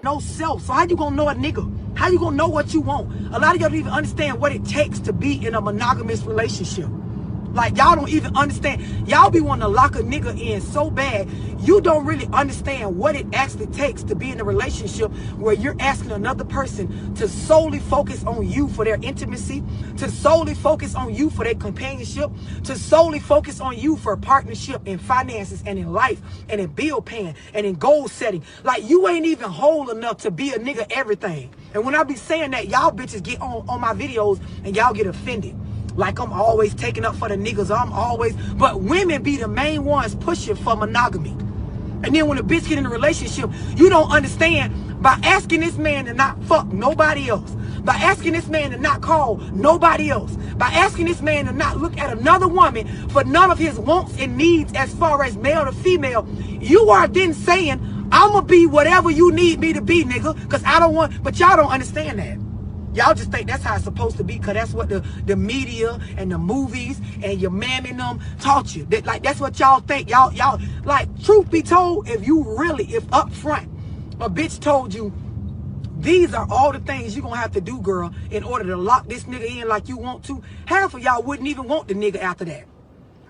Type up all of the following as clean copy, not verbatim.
no self. So how you gonna know a nigga? How you gonna know what you want? A lot of y'all don't even understand what it takes to be in a monogamous relationship. Like, y'all don't even understand. Y'all be wanting to lock a nigga in so bad. You don't really understand what it actually takes to be in a relationship where you're asking another person to solely focus on you for their intimacy, to solely focus on you for their companionship, to solely focus on you for partnership in finances and in life and in bill paying and in goal setting. Like, you ain't even whole enough to be a nigga everything. And when I be saying that, y'all bitches get on my videos and y'all get offended. Like I'm always taking up for the niggas. But women be the main ones pushing for monogamy. And then when a bitch get in a relationship, you don't understand, by asking this man to not fuck nobody else, by asking this man to not call nobody else, by asking this man to not look at another woman for none of his wants and needs as far as male to female, you are then saying, I'ma be whatever you need me to be, nigga, because I don't want, but y'all don't understand that. Y'all just think that's how it's supposed to be, because that's what the media and the movies and your mammy and them taught you. Like, that's what y'all think. Y'all, like, truth be told, if up front, a bitch told you, these are all the things you're going to have to do, girl, in order to lock this nigga in like you want to, half of y'all wouldn't even want the nigga after that.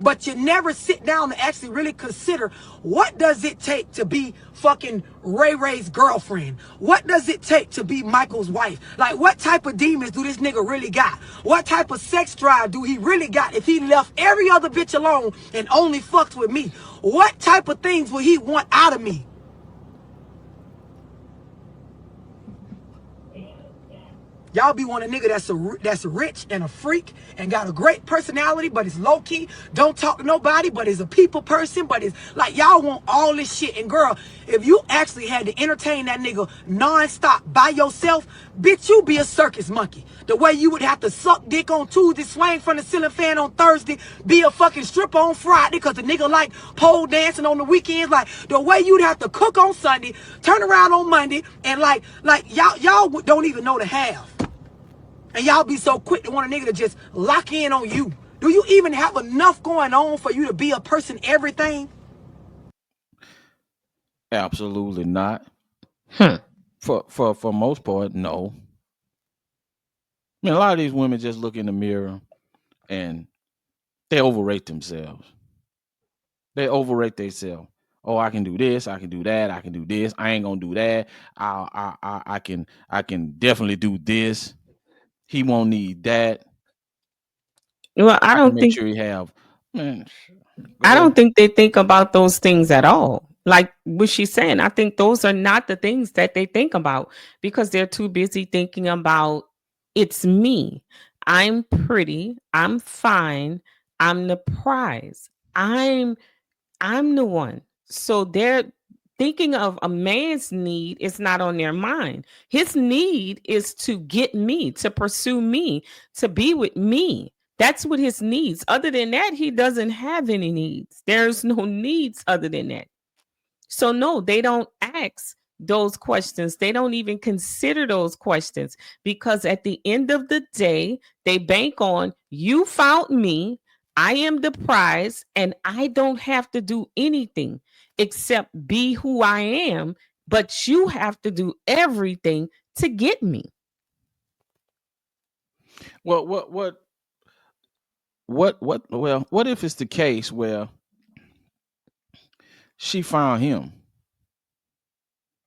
But you never sit down to actually really consider, what does it take to be fucking Ray Ray's girlfriend? What does it take to be Michael's wife? Like, what type of demons do this nigga really got? What type of sex drive do he really got if he left every other bitch alone and only fucks with me? What type of things will he want out of me? Y'all be wanting a nigga that's rich and a freak and got a great personality, but is low key, don't talk to nobody, but is a people person, but is like, y'all want all this shit. And girl, if you actually had to entertain that nigga non-stop by yourself, bitch, you be a circus monkey. The way you would have to suck dick on Tuesday, swing from the ceiling fan on Thursday, be a fucking stripper on Friday, because the nigga like pole dancing on the weekends. Like, the way you'd have to cook on Sunday, turn around on Monday, and like y'all don't even know the half. And y'all be so quick to want a nigga to just lock in on you. Do you even have enough going on for you to be a person everything? Absolutely not. For most part, no. I mean, a lot of these women just look in the mirror and they overrate themselves. They overrate themselves. Oh, I can do this. I can do that. I can do this. I ain't gonna do that. I can definitely do this. He won't need that. Well, I don't think Sure he have. Man, I don't think they think about those things at all. Like what she's saying, I think those are not the things that they think about, because they're too busy thinking about, it's me. I'm pretty. I'm fine. I'm the prize. I'm the one. So they're thinking of a man's need is not on their mind. His need is to get me, to pursue me, to be with me. That's what his needs. Other than that, he doesn't have any needs. There's no needs other than that. So no, they don't ask those questions. They don't even consider those questions, because at the end of the day, they bank on, you found me, I am the prize, and I don't have to do anything except be who I am, but you have to do everything to get me. Well, what if it's the case where she found him?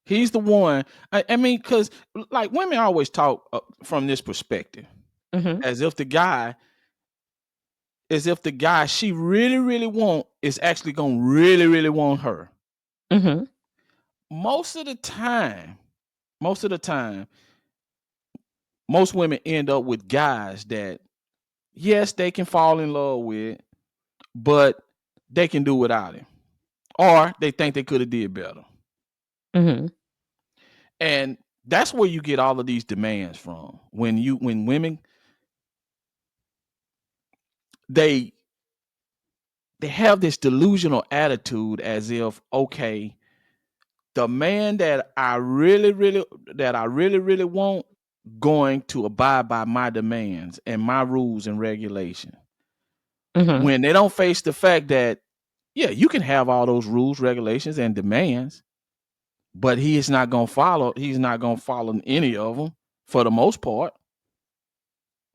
He's the one. I mean, because like women always talk from this perspective, as if the guy she really, really want is actually gonna really, really want her. Most of the time, most women end up with guys that, yes, they can fall in love with, but they can do without him, or they think they could have did better. And that's where you get all of these demands from. When women, they have this delusional attitude, as if, okay, the man that I really, really want going to abide by my demands and my rules and regulations. When they don't face the fact that, yeah, you can have all those rules, regulations, and demands, but he's not gonna follow. He's not gonna follow any of them for the most part.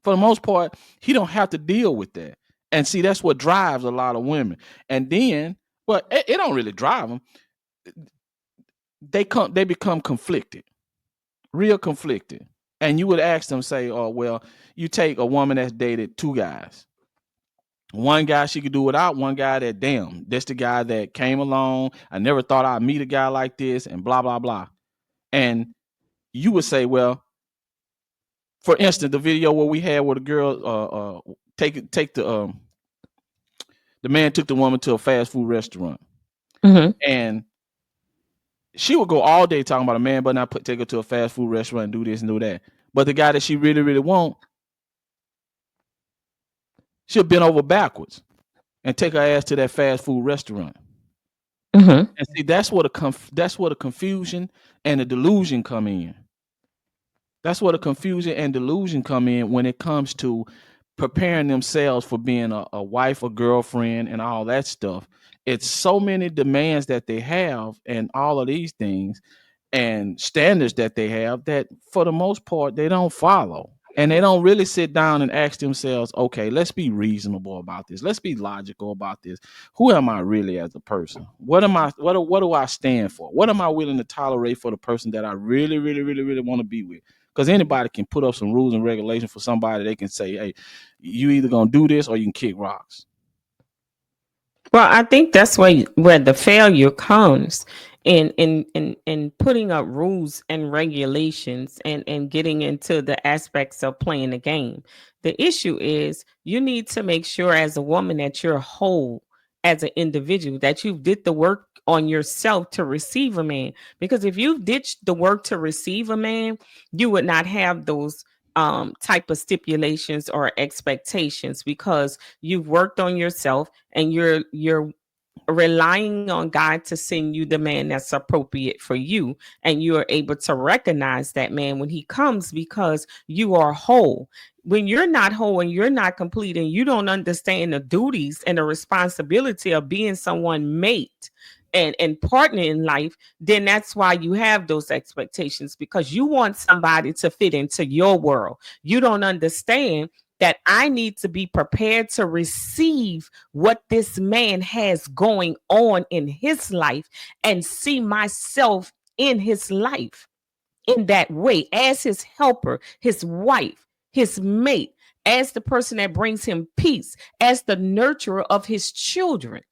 For the most part, he don't have to deal with that. And see, that's what drives a lot of women. And then, well, it don't really drive them. They become conflicted, real conflicted. And you would ask them, say, "Oh, well, you take a woman that's dated two guys. One guy she could do without, one guy that, damn, that's the guy that came along. I never thought I'd meet a guy like this, and blah blah blah." And you would say, well, for instance, the video where we had where the girl take the man took the woman to a fast food restaurant, and she would go all day talking about a man, but not take her to a fast food restaurant and do this and do that. But the guy that she really, really want, she'll bend over backwards and take her ass to that fast food restaurant. And see, that's where the confusion and the delusion come in. That's where the confusion and delusion come in when it comes to preparing themselves for being a wife, a girlfriend, and all that stuff. It's so many demands that they have and all of these things and standards that they have that for the most part they don't follow. And they don't really sit down and ask themselves, okay, let's be reasonable about this. Let's be logical about this. Who am I really as a person? What do I stand for? What am I willing to tolerate for the person that I really, really, really, really want to be with? Because anybody can put up some rules and regulations for somebody. They can say, hey, you either gonna do this or you can kick rocks. Well, I think that's where the failure comes in putting up rules and regulations and getting into the aspects of playing the game. The issue is you need to make sure as a woman that you're whole as an individual, that you did the work on yourself to receive a man. Because if you ditched the work to receive a man, you would not have those type of stipulations or expectations, because you've worked on yourself and you're relying on God to send you the man that's appropriate for you, and you are able to recognize that man when he comes, because you are whole. When you're not whole and you're not complete and you don't understand the duties and the responsibility of being someone mate and partner in life, then that's why you have those expectations, because you want somebody to fit into your world. You don't understand that I need to be prepared to receive what this man has going on in his life and see myself in his life in that way, as his helper, his wife, his mate, as the person that brings him peace, as the nurturer of his children.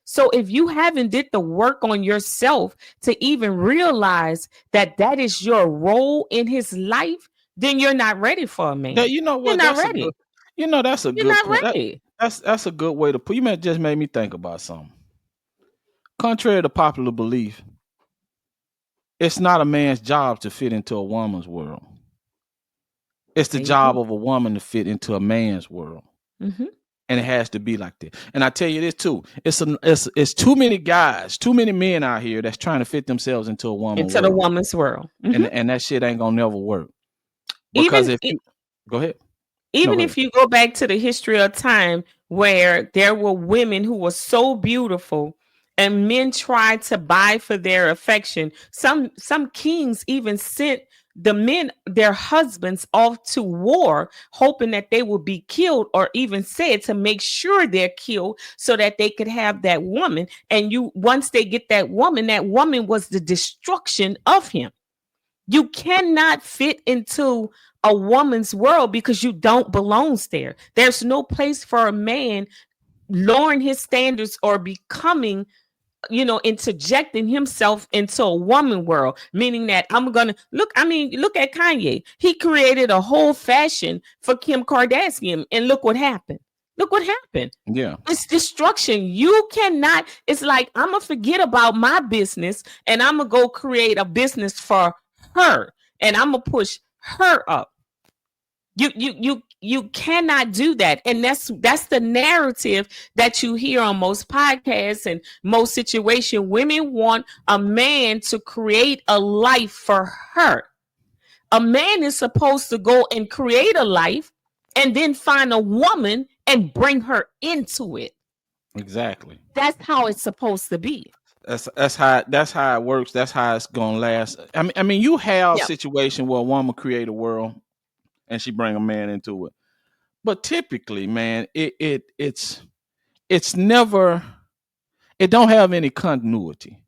So if you haven't did the work on yourself to even realize that that is your role in his life, then you're not ready for a man. That, you know what? You're not That's ready. That's a You're good not point. ready. That's a good way to put. Just made me think about something. Contrary to popular belief, it's not a man's job to fit into a woman's world. It's the job of a woman to fit into a man's world. And it has to be like that. And I tell you this too: it's too many guys, too many men out here that's trying to fit themselves into a woman's the woman's world, and that shit ain't gonna never work. Because go ahead. Even if you go back to the history of time where there were women who were so beautiful and men tried to buy for their affection, some kings even sent the men, their husbands, off to war, hoping that they would be killed, or even said to make sure they're killed so that they could have that woman. And once they get that woman was the destruction of him. You cannot fit into a woman's world because you don't belong there. There's no place for a man lowering his standards or becoming, interjecting himself into a woman world, meaning that look at Kanye. He created a whole fashion for Kim Kardashian, and look what happened. Yeah. It's destruction. You cannot, it's like, I'm going to forget about my business and I'm going to go create a business for her and I'm going to push her up. You cannot do that. And that's the narrative that you hear on most podcasts and most situations. Women want a man to create a life for her. A man is supposed to go and create a life and then find a woman and bring her into it. Exactly. That's how it's supposed to be. That's how it works. That's how it's gonna last. I mean, you have a Yeah. situation where a woman create a world and she bring a man into it, but typically, man, it's never. It don't have any continuity.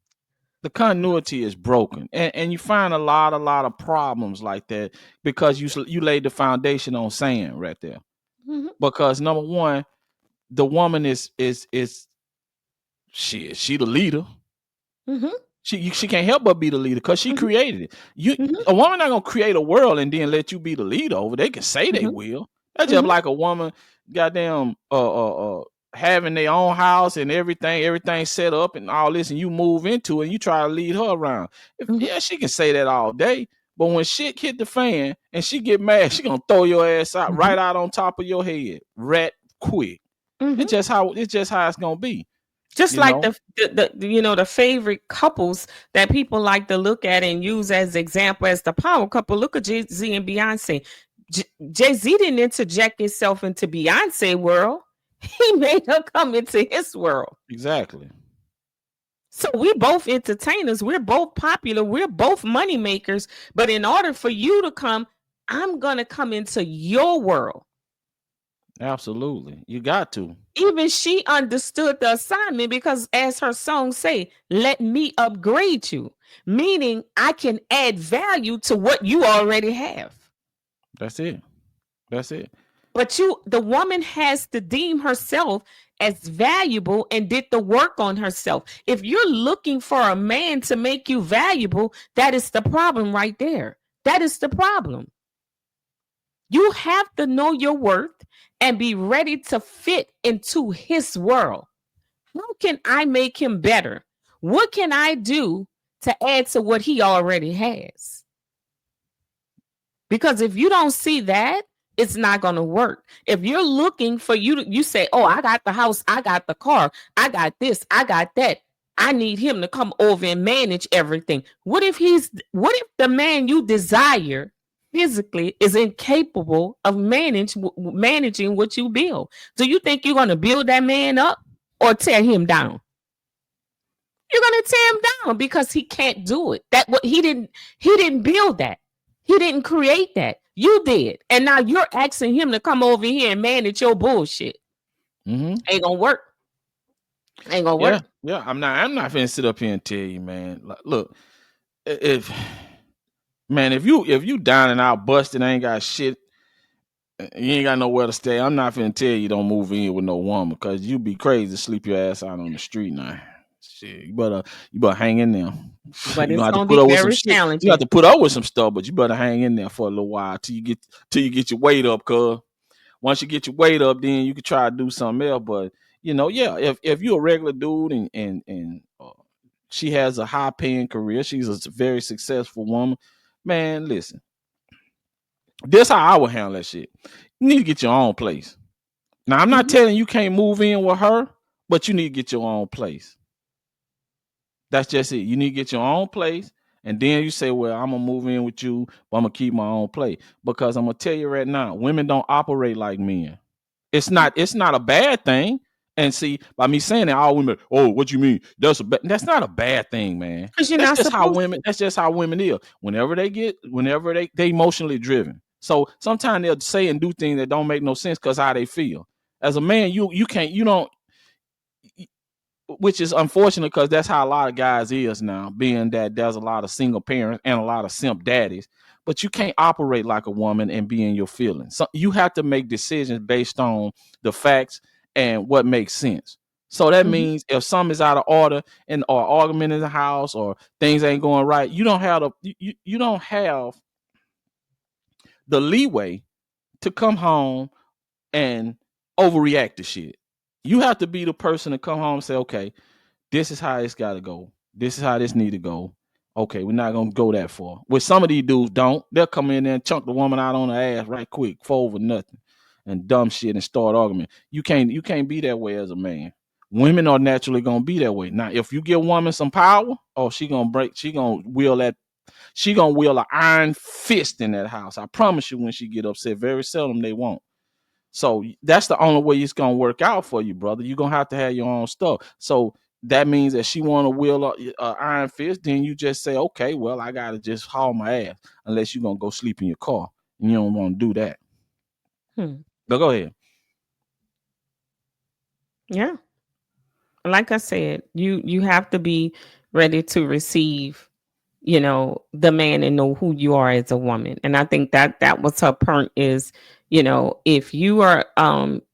The continuity is broken, and you find a lot of problems like that because you laid the foundation on sand right there. Mm-hmm. Because number one, the woman is she the leader. Mm-hmm. She can't help but be the leader because she Mm-hmm. created it. Mm-hmm. A woman not gonna create a world and then let you be the leader over. They can say they Mm-hmm. will. That's just Mm-hmm. like a woman, goddamn, having their own house and everything set up and all this, and you move into it and you try to lead her around. Mm-hmm. Yeah, she can say that all day, but when shit hit the fan and she get mad, she gonna throw your ass out Mm-hmm. right out on top of your head, rat quick. Mm-hmm. It's just how it's gonna be. Just You like know the favorite couples that people like to look at and use as example as the power couple. Look at Jay-Z and Beyonce. Jay-Z didn't interject himself into Beyonce world. He made her come into his world. exactly. So we both entertainers, we're both popular, we're both money makers. But in order for you to come, I'm gonna come into your world. Absolutely. You got to. Even she understood the assignment because, as her song say, let me upgrade you, meaning I can add value to what you already have. That's it. That's it. But the woman has to deem herself as valuable and did the work on herself. If you're looking for a man to make you valuable, that is the problem right there. That is the problem. You have to know your worth and be ready to fit into his world. How can I make him better? What can I do to add to what he already has? Because if you don't see that, it's not going to work. If you're looking for you say, oh, I got the house, I got the car, I got this, I got that. I need him to come over and manage everything. What if the man you desire physically is incapable of managing what you build? Do you think you're going to build that man up or tear him down? You're going to tear him down because he can't do it. He didn't build that. He didn't create that. You did. And now you're asking him to come over here and manage your bullshit. Mm-hmm. Ain't gonna work. Ain't gonna Yeah, work. yeah. I'm not finna sit up here and tell you, man. Like, look, if you down and out busted, ain't got shit, you ain't got nowhere to stay. I'm not finna tell you don't move in with no woman because you be crazy to sleep your ass out on the street now. Shit, you better hang in there. But You gonna it's have to gonna put be up with some very shit. You have challenging. to put up with some stuff, but you better hang in there for a little while till you get your weight up, cuz. Once you get your weight up, then you can try to do something else. But yeah, if you're a regular dude and she has a high paying career, she's a very successful woman, man. Listen, this how I would handle that shit. You need to get your own place. Now I'm not telling you can't move in with her, but you need to get your own place. That's just it. You need to get your own place. And then you say, well, I'm gonna move in with you, but I'm gonna keep my own place. Because I'm gonna tell you right now, women don't operate like men. It's not a bad thing. And see, by me saying that, all women, oh, what you mean? That's not a bad thing, man. Because you're not supposed to. That's just how women is. Whenever they emotionally driven. So sometimes they'll say and do things that don't make no sense because how they feel. As a man, you can't, you don't, which is unfortunate because that's how a lot of guys is now, being that there's a lot of single parents and a lot of simp daddies. But you can't operate like a woman and be in your feelings. So you have to make decisions based on the facts and what makes sense. So that means if something is out of order and or argument in the house or things ain't going right, you don't have the leeway to come home and overreact to shit. You have to be the person to come home and say, okay, this is how it's got to go. This is how this need to go. Okay, we're not gonna go that far. With some of these dudes, don't. They'll come in there and chunk the woman out on her ass right quick, for over nothing, and dumb shit and start argument. You can't be that way as a man. Women are naturally gonna be that way. Now, if you give a woman some power, oh, she gonna wield an iron fist in that house. I promise you, when she get upset, very seldom they won't. So that's the only way it's gonna work out for you, brother. You're gonna have to have your own stuff. So that means that she want to wield a iron fist, then you just say, okay, well, I gotta just haul my ass, unless you're gonna go sleep in your car. And you don't want to do that. But go ahead. Yeah. Like I said, you have to be ready to receive, the man and know who you are as a woman. And I think that was her point is, if you are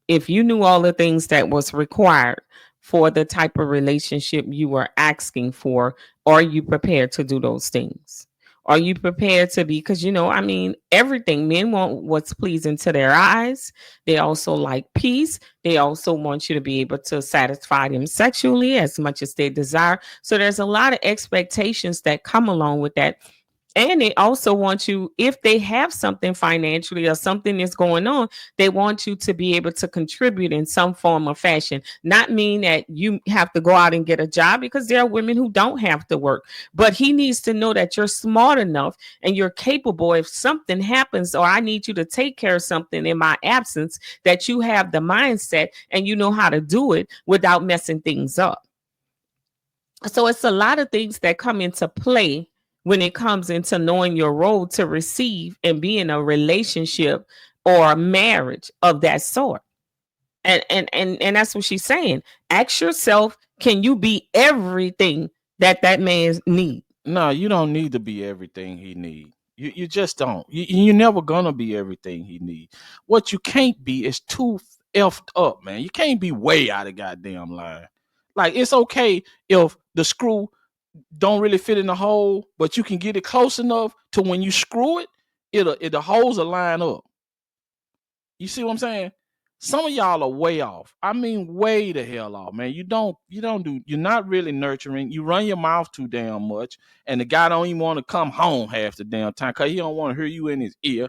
if you knew all the things that was required for the type of relationship you were asking for, are you prepared to do those things? Are you prepared to be, because I mean, everything, men want what's pleasing to their eyes. They also like peace. They also want you to be able to satisfy them sexually as much as they desire. So there's a lot of expectations that come along with that. And they also want you, if they have something financially or something is going on, they want you to be able to contribute in some form or fashion. Not mean that you have to go out and get a job, because there are women who don't have to work. But he needs to know that you're smart enough and you're capable. If something happens or I need you to take care of something in my absence, that you have the mindset and you know how to do it without messing things up. So it's a lot of things that come into play when it comes into knowing your role to receive and be in a relationship or a marriage of that sort. And that's what she's saying. Ask yourself, can you be everything that man needs? No, you don't need to be everything he needs. You just don't. You're never gonna be everything he needs. What you can't be is too effed up, man. You can't be way out of goddamn line. Like, it's okay if the screw don't really fit in the hole, but you can get it close enough to when you screw it, the holes will line up. You see what I'm saying? Some of y'all are way off. I mean, way the hell off, man. You're not really nurturing. You run your mouth too damn much, and the guy don't even want to come home half the damn time because he don't want to hear you in his ear.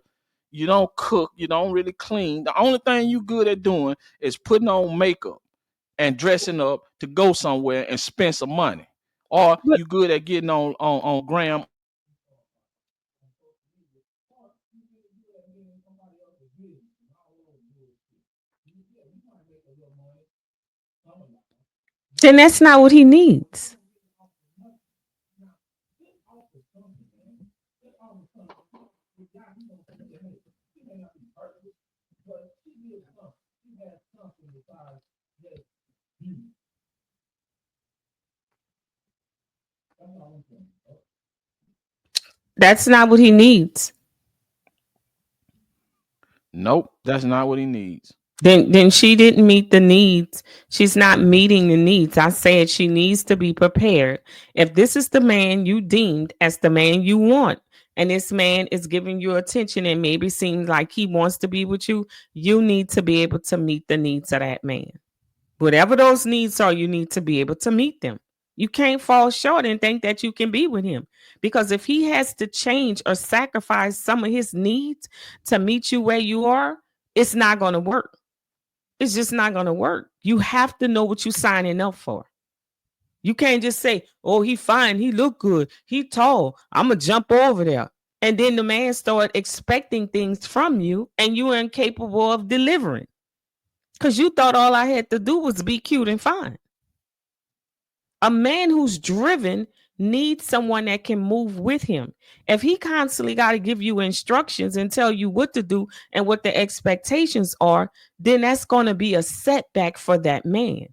You don't cook. You don't really clean. The only thing you good at doing is putting on makeup and dressing up to go somewhere and spend some money. Or But you good at getting on gram. then that's not what he needs. That's not what he needs. Nope, that's not what he needs. Then she didn't meet the needs. She's not meeting the needs. I said she needs to be prepared. If this is the man you deemed as the man you want, and this man is giving you attention and maybe seems like he wants to be with you, you need to be able to meet the needs of that man. Whatever those needs are, you need to be able to meet them. You can't fall short and think that you can be with him, because if he has to change or sacrifice some of his needs to meet you where you are, it's not going to work. It's just not going to work. You have to know what you're signing up for. You can't just say, oh, he fine, he look good, he tall, I'm going to jump over there. And then the man start expecting things from you and you are incapable of delivering, because you thought all I had to do was be cute and fine. A man who's driven needs someone that can move with him. If he constantly got to give you instructions and tell you what to do and what the expectations are, then that's going to be a setback for that man.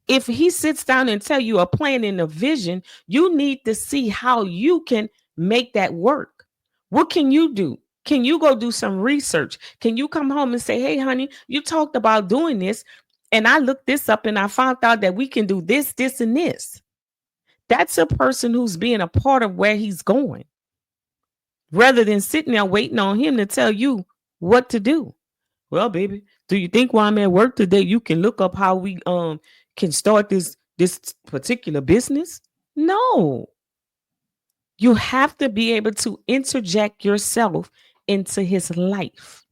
If he sits down and tell you a plan and a vision, you need to see how you can make that work. What can you do? Can you go do some research? Can you come home and say, hey, honey, you talked about doing this, and I looked this up and I found out that we can do this, this, and this. That's a person who's being a part of where he's going, rather than sitting there waiting on him to tell you what to do. Well, baby, do you think while I'm at work today, you can look up how we can start this particular business? No. You have to be able to interject yourself into his life.